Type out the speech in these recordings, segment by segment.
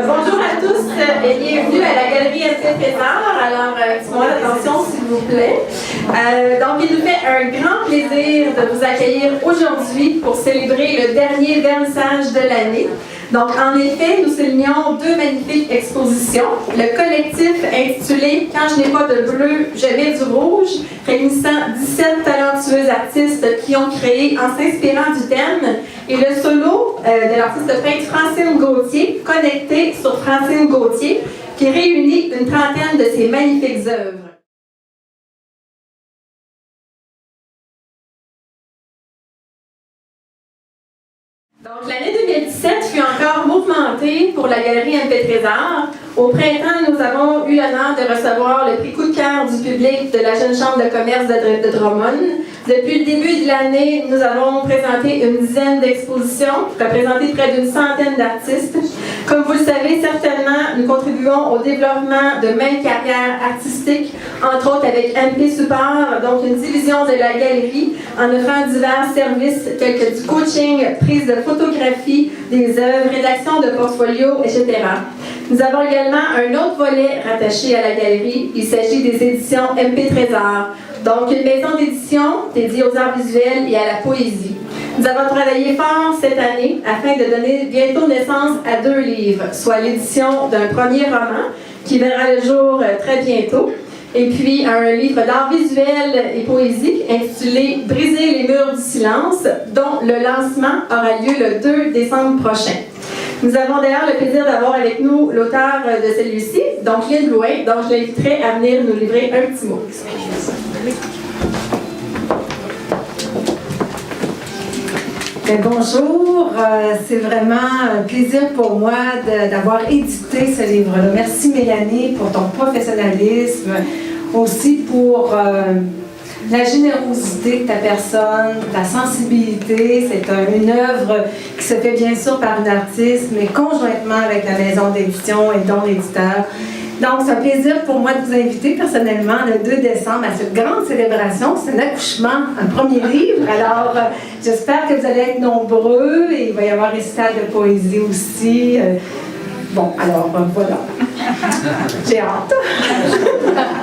Bonjour à tous et bienvenue à la Galerie MP Trésor. Alors, moi l'attention s'il vous plaît. Donc, il nous fait un grand plaisir de vous accueillir aujourd'hui pour célébrer le dernier vernissage de l'année. Donc, en effet, nous soulignons deux magnifiques expositions. Le collectif intitulé « Quand je n'ai pas de bleu, je mets du rouge », réunissant 17 talentueux artistes qui ont créé en s'inspirant du thème, et le solo de l'artiste peintre Francine Gauthier, connecté sur Francine Gauthier, qui réunit une trentaine de ses magnifiques œuvres. Donc, l'année 2017 fut encore mouvementée pour la Galerie MP Trésor. Au printemps, nous avons eu l'honneur de recevoir le prix coup de cœur du public de la Jeune Chambre de commerce de Drummond. Depuis le début de l'année, nous avons présenté une dizaine d'expositions, représenté près d'une centaine d'artistes. Comme vous le savez certainement, nous contribuons au développement de maintes carrières artistiques, entre autres avec MP Support, donc une division de la galerie, en offrant divers services tels que du coaching, prise de photographie des œuvres, rédaction de portfolios, etc. Nous avons également un autre volet rattaché à la galerie. Il s'agit des éditions MP Trésor, donc une maison d'édition dédiée aux arts visuels et à la poésie. Nous avons travaillé fort cette année afin de donner bientôt naissance à 2 livres, soit l'édition d'un premier roman qui verra le jour très bientôt, et puis un livre d'art visuel et poésie intitulé « Briser les murs du silence », dont le lancement aura lieu le 2 décembre prochain. Nous avons d'ailleurs le plaisir d'avoir avec nous l'auteur de celui-ci, donc Lynn Blouin, donc je l'inviterai à venir nous livrer un petit mot. Bonjour, c'est vraiment un plaisir pour moi d'avoir édité ce livre-là. Merci Mélanie pour ton professionnalisme, aussi pour la générosité de ta personne, ta sensibilité. C'est une œuvre qui se fait bien sûr par une artiste, mais conjointement avec la maison d'édition et dont l'éditeur. Donc, c'est un plaisir pour moi de vous inviter personnellement le 2 décembre à cette grande célébration. C'est un accouchement, un premier livre. Alors, j'espère que vous allez être nombreux et il va y avoir un récital de poésie aussi. Bon, alors, voilà. J'ai hâte.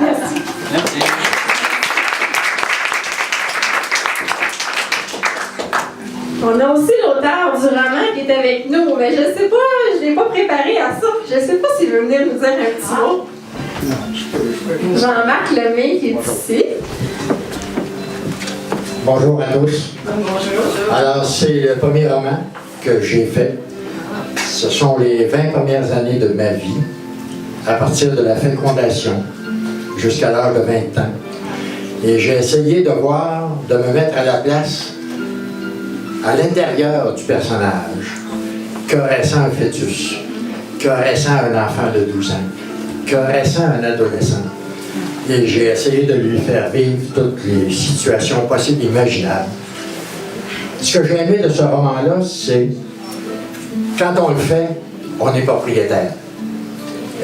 Merci. Merci. On a aussi l'auteur du roman qui est avec nous, mais je ne sais pas, je ne l'ai pas préparé à ça. Je ne sais pas s'il veut venir nous dire un petit mot. Jean-Marc Lemay qui est ici. Bonjour à tous. Bonjour. Alors, c'est le premier roman que j'ai fait. Ce sont les 20 premières années de ma vie, à partir de la fécondation jusqu'à l'âge de 20 ans. Et j'ai essayé de me mettre à la place, à l'intérieur du personnage, que ressent un fœtus, que ressent un enfant de 12 ans, que ressent un adolescent. Et j'ai essayé de lui faire vivre toutes les situations possibles et imaginables. Ce que j'ai aimé de ce roman-là, c'est quand on le fait, on est propriétaire.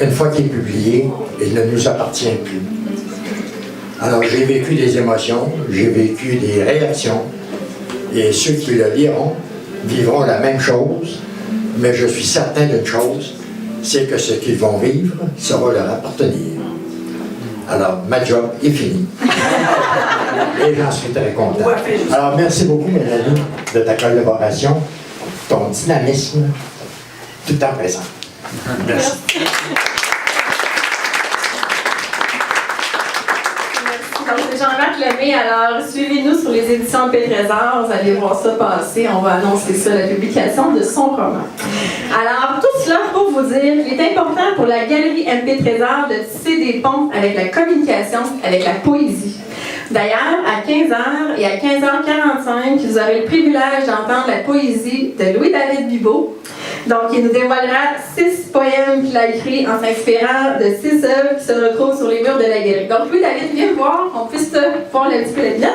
Une fois qu'il est publié, il ne nous appartient plus. Alors j'ai vécu des émotions, j'ai vécu des réactions, et ceux qui le liront vivront la même chose, mais je suis certain d'une chose, c'est que ce qu'ils vont vivre saura leur appartenir. Alors, ma job est finie. Et j'en suis très content. Alors, merci beaucoup, Mélanie, de ta collaboration, ton dynamisme, tout le temps présent. Merci. Donc, c'est Jean-Marc Lemay. Alors, suivez-nous sur les éditions MP Trésor. Vous allez voir ça passer. On va annoncer ça, la publication de son roman. Alors, tout cela pour vous dire qu'il est important pour la Galerie MP Trésor de tisser des ponts avec la communication, avec la poésie. D'ailleurs, à 15h et à 15h45, vous aurez le privilège d'entendre la poésie de Louis-David Bibeau. Donc, il nous dévoilera 6 poèmes qu'il a écrits en s'inspirant de 6 œuvres qui se retrouvent sur les murs de la galerie. Donc, Louis-David, viens voir, on puisse voir un petit peu la vignette.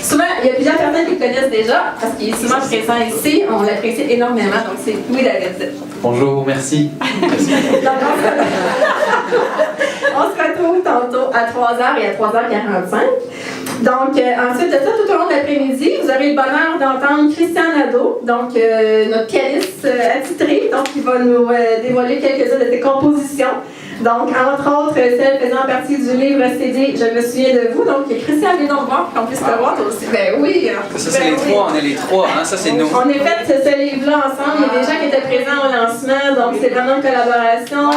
Souvent, il y a plusieurs personnes qui le connaissent déjà, parce qu'il est souvent présent ici. On l'apprécie énormément, donc c'est Louis-David. Bonjour, merci. Donc, on se retrouve tantôt à 3h et à 3h45. Donc, ensuite de ça, tout au long de l'après-midi, vous aurez le bonheur d'entendre Christian Nadeau, donc notre pianiste attitré, donc il va nous dévoiler quelques-unes de ses compositions. Donc, entre autres, celle faisant partie du livre CD Je me souviens de vous. Donc, Christian, viens donc voir, qu'on puisse te voir toi aussi. Ben oui. Ça, c'est les trois, on est les trois, hein? Ça, c'est nous. On a fait ce livre-là ensemble. Il y a des gens qui étaient présents au lancement, donc c'est vraiment une collaboration.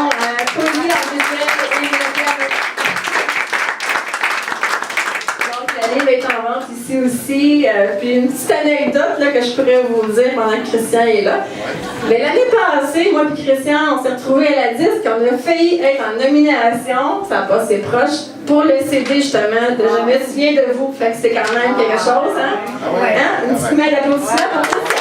Pauline en visuel, le livre est en vente ici aussi. Puis une petite anecdote là, que je pourrais vous dire pendant que Christian est là. Mais l'année passée, moi et Christian, on s'est retrouvés à la disque. On a failli être en nomination. Ça a passé proche pour le CD justement de Je me souviens de vous. Fait que c'est quand même quelque chose. Hein? Une petite main d'applaudissement pour Christian.